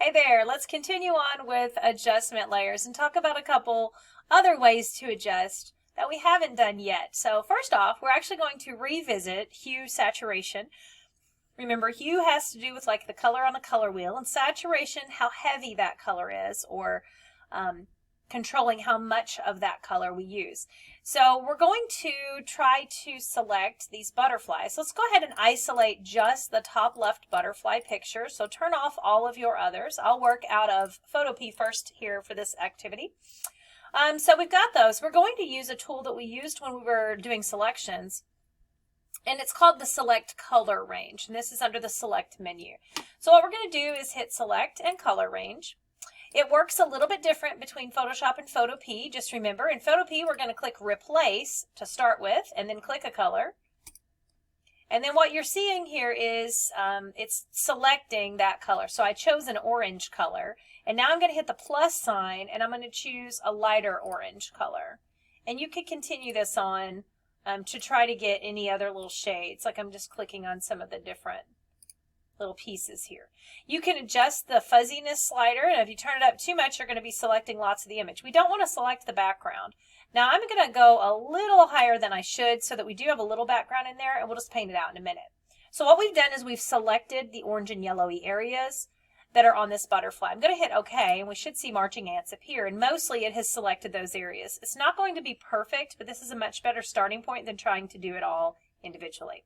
Hey there, let's continue on with adjustment layers and talk about a couple other ways to adjust that we haven't done yet. So first off, we're actually going to revisit hue saturation. Remember, hue has to do with like the color on a color wheel, and saturation, how heavy that color is, or controlling how much of that color we use. So we're going to try to select these butterflies. Let's go ahead and isolate just the top left butterfly picture. So turn off all of your others. I'll work out of Photopea first here for this activity. So we've got those. We're going to use a tool that we used when we were doing selections, and it's called the Select Color Range, and this is under the Select menu. So what we're going to do is hit Select and Color Range. It works a little bit different between Photoshop and Photopea. Just remember, in Photopea, we're going to click Replace to start with, and then click a color. And then what you're seeing here is it's selecting that color. So I chose an orange color, and now I'm going to hit the plus sign, and I'm going to choose a lighter orange color. And you could continue this on to try to get any other little shades. Like I'm just clicking on some of the different little pieces here. You can adjust the fuzziness slider, and if you turn it up too much, you're going to be selecting lots of the image. We don't want to select the background. Now I'm going to go a little higher than I should so that we do have a little background in there, and we'll just paint it out in a minute. So what we've done is we've selected the orange and yellowy areas that are on this butterfly. I'm going to hit OK, and we should see marching ants appear, and mostly it has selected those areas. It's not going to be perfect, but this is a much better starting point than trying to do it all individually.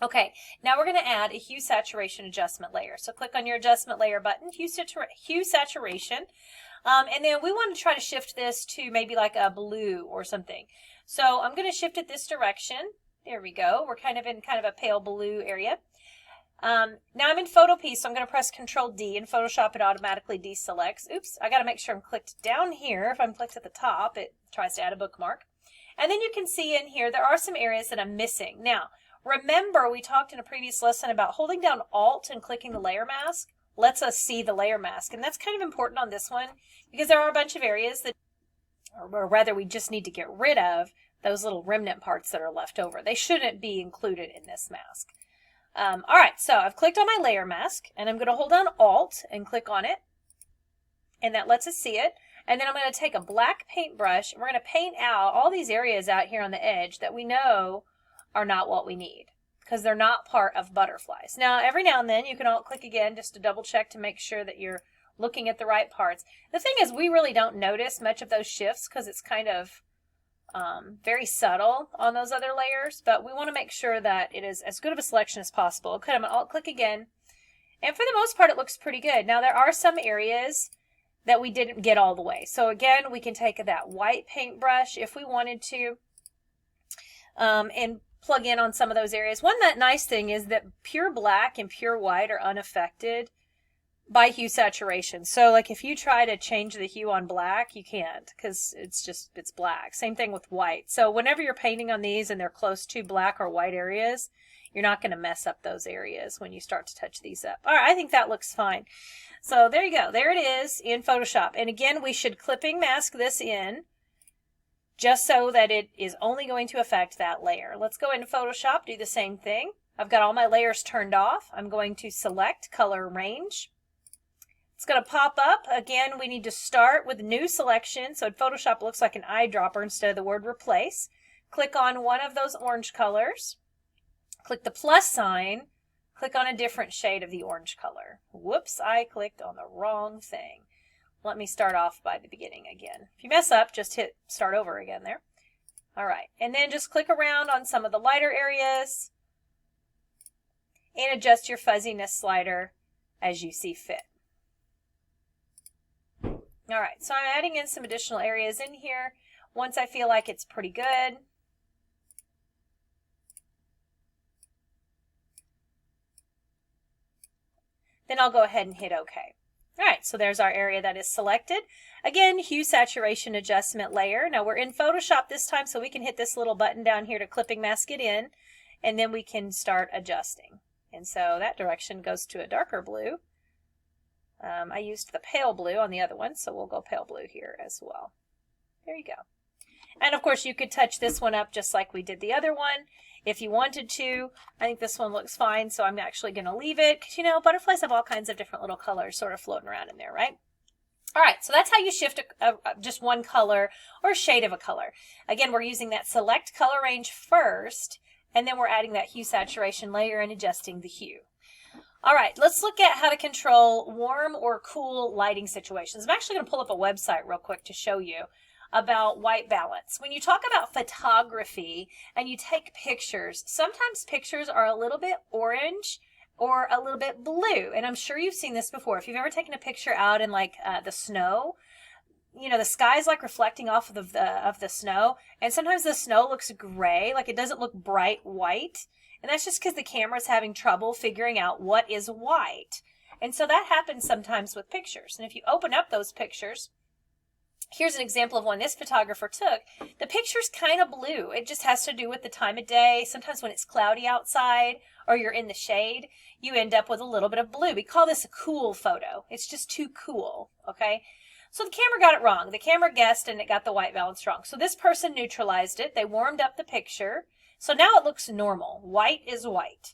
Okay, now we're going to add a hue saturation adjustment layer. So click on your adjustment layer button, hue saturation, and then we want to try to shift this to maybe like a blue or something. So I'm going to shift it this direction. There we go. We're kind of in kind of a pale blue area. Now I'm in Photopea, so I'm going to press Control D. In Photoshop, it automatically deselects. Oops, I got to make sure I'm clicked down here. If I'm clicked at the top, it tries to add a bookmark. And then you can see in here there are some areas that I'm missing. Now, remember, we talked in a previous lesson about holding down Alt and clicking the layer mask lets us see the layer mask. And that's kind of important on this one because there are a bunch of areas that, or rather, we just need to get rid of those little remnant parts that are left over. They shouldn't be included in this mask. All right, so I've clicked on my layer mask, and I'm going to hold down Alt and click on it. And that lets us see it. And then I'm going to take a black paintbrush, and we're going to paint out all these areas out here on the edge that we know are not what we need because they're not part of butterflies. Now, every now and then you can alt click again just to double check to make sure that you're looking at the right parts. The thing is, we really don't notice much of those shifts because it's kind of very subtle on those other layers, but we want to make sure that it is as good of a selection as possible. Okay, I'm going to alt click again, and for the most part it looks pretty good. Now there are some areas that we didn't get all the way. So again, we can take that white paintbrush if we wanted to and plug in on some of those areas. One nice thing is that pure black and pure white are unaffected by hue saturation. So like if you try to change the hue on black, you can't because it's black. Same thing with white. So whenever you're painting on these and they're close to black or white areas, you're not going to mess up those areas when you start to touch these up. All right, I think that looks fine. So there you go. There it is in Photoshop. And again, we should clipping mask this in just so that it is only going to affect that layer. Let's go into Photoshop, do the same thing. I've got all my layers turned off. I'm going to select Color Range. It's going to pop up. Again, we need to start with New Selection. So in Photoshop, it looks like an eyedropper instead of the word Replace. Click on one of those orange colors. Click the plus sign. Click on a different shade of the orange color. Whoops, I clicked on the wrong thing. Let me start off by the beginning again. If you mess up, just hit start over again there. All right, and then just click around on some of the lighter areas and adjust your fuzziness slider as you see fit. All right, so I'm adding in some additional areas in here once I feel like it's pretty good. Then I'll go ahead and hit OK. All right, so there's our area that is selected. Again, Hue Saturation Adjustment layer. Now we're in Photoshop this time, so we can hit this little button down here to clipping mask it in, and then we can start adjusting. And so that direction goes to a darker blue. I used the pale blue on the other one, so we'll go pale blue here as well. There you go. And of course, you could touch this one up just like we did the other one. if you wanted to. I think this one looks fine, so I'm actually going to leave it because, you know, butterflies have all kinds of different little colors sort of floating around in there, right? All right, so that's how you shift just one color or shade of a color. Again, we're using that select color range first, and then we're adding that hue saturation layer and adjusting the hue. All right, let's look at how to control warm or cool lighting situations. I'm actually going to pull up a website real quick to show you about white balance. When you talk about photography and you take pictures, sometimes pictures are a little bit orange or a little bit blue. And I'm sure you've seen this before. If you've ever taken a picture out in like the snow, you know, the sky's like reflecting off of the snow. And sometimes the snow looks gray, like it doesn't look bright white. And that's just because the camera's having trouble figuring out what is white. And so that happens sometimes with pictures. And if you open up those pictures, here's an example of one this photographer took. The picture's kind of blue. It just has to do with the time of day. Sometimes when it's cloudy outside or you're in the shade, you end up with a little bit of blue. We call this a cool photo. It's just too cool, okay? So the camera got it wrong. The camera guessed and it got the white balance wrong. So this person neutralized it. They warmed up the picture. So now it looks normal. White is white.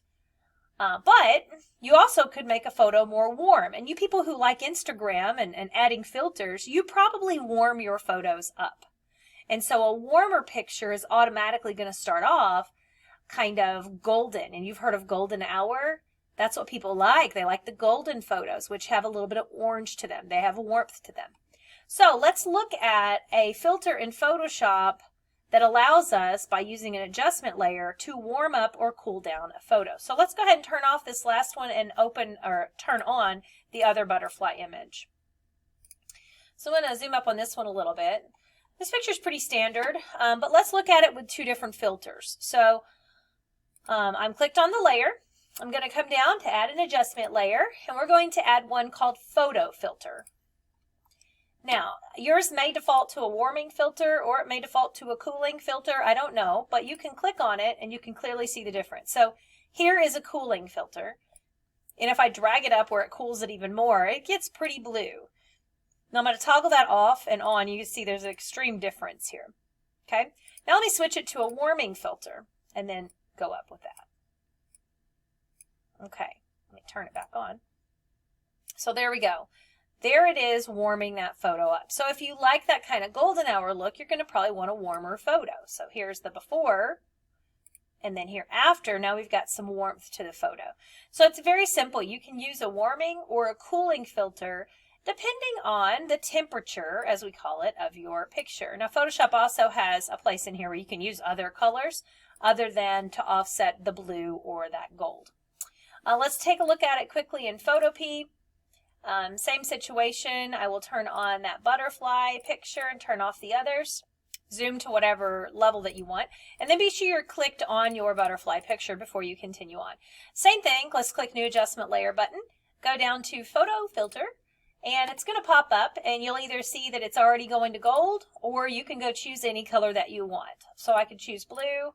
But you also could make a photo more warm. And you people who like Instagram and adding filters, you probably warm your photos up. And so a warmer picture is automatically going to start off kind of golden. And you've heard of golden hour? That's what people like. They like the golden photos, which have a little bit of orange to them. They have a warmth to them. So let's look at a filter in Photoshop that allows us, by using an adjustment layer, to warm up or cool down a photo. So let's go ahead and turn off this last one and turn on the other butterfly image. So I'm going to zoom up on this one a little bit. This picture is pretty standard, but let's look at it with two different filters. So I'm clicked on the layer. I'm going to come down to add an adjustment layer, and we're going to add one called Photo Filter. Now, yours may default to a warming filter or it may default to a cooling filter. I don't know, but you can click on it and you can clearly see the difference. So here is a cooling filter. And if I drag it up where it cools it even more, it gets pretty blue. Now I'm going to toggle that off and on. You can see there's an extreme difference here. Okay. Now let me switch it to a warming filter and then go up with that. Okay. Let me turn it back on. So there we go. There it is, warming that photo up. So if you like that kind of golden hour look, you're going to probably want a warmer photo. So here's the before, and then here after. Now we've got some warmth to the photo. So it's very simple. You can use a warming or a cooling filter depending on the temperature, as we call it, of your picture. Now Photoshop also has a place in here where you can use other colors other than to offset the blue or that gold. Let's take a look at it quickly in Photopea. Same situation. I will turn on that butterfly picture and turn off the others. Zoom to whatever level that you want. And then be sure you're clicked on your butterfly picture before you continue on. Same thing. Let's click New Adjustment Layer button. Go down to Photo Filter. And it's going to pop up. And you'll either see that it's already going to gold, or you can go choose any color that you want. So I could choose blue.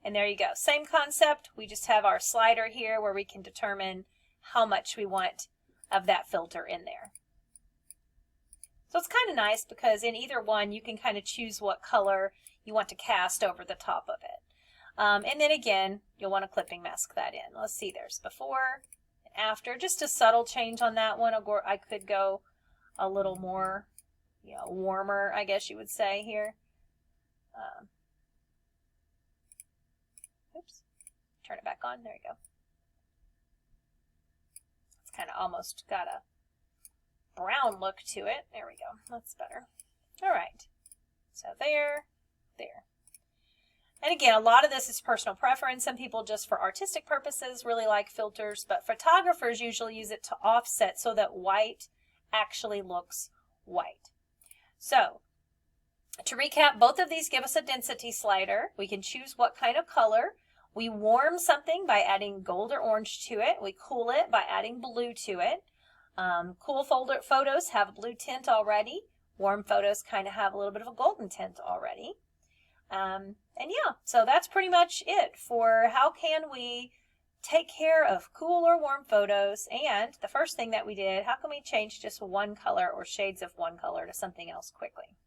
And there you go. Same concept. We just have our slider here where we can determine how much we want of that filter in there. So it's kind of nice because in either one you can kind of choose what color you want to cast over the top of it. And then again, you'll want to clipping mask that in. Let's see, there's before and after. Just a subtle change on that one. I could go a little more, you know, warmer, I guess you would say here. Oops, turn it back on. There you go. Kind of almost got a brown look to it. There we go. That's better. All right. So there. And again, a lot of this is personal preference. Some people just for artistic purposes really like filters, but photographers usually use it to offset so that white actually looks white. So to recap, both of these give us a density slider. We can choose what kind of color. We warm something by adding gold or orange to it. We cool it by adding blue to it. Cool photos have a blue tint already. Warm photos kind of have a little bit of a golden tint already. And yeah, so that's pretty much it for how can we take care of cool or warm photos. And the first thing that we did, how can we change just one color or shades of one color to something else quickly?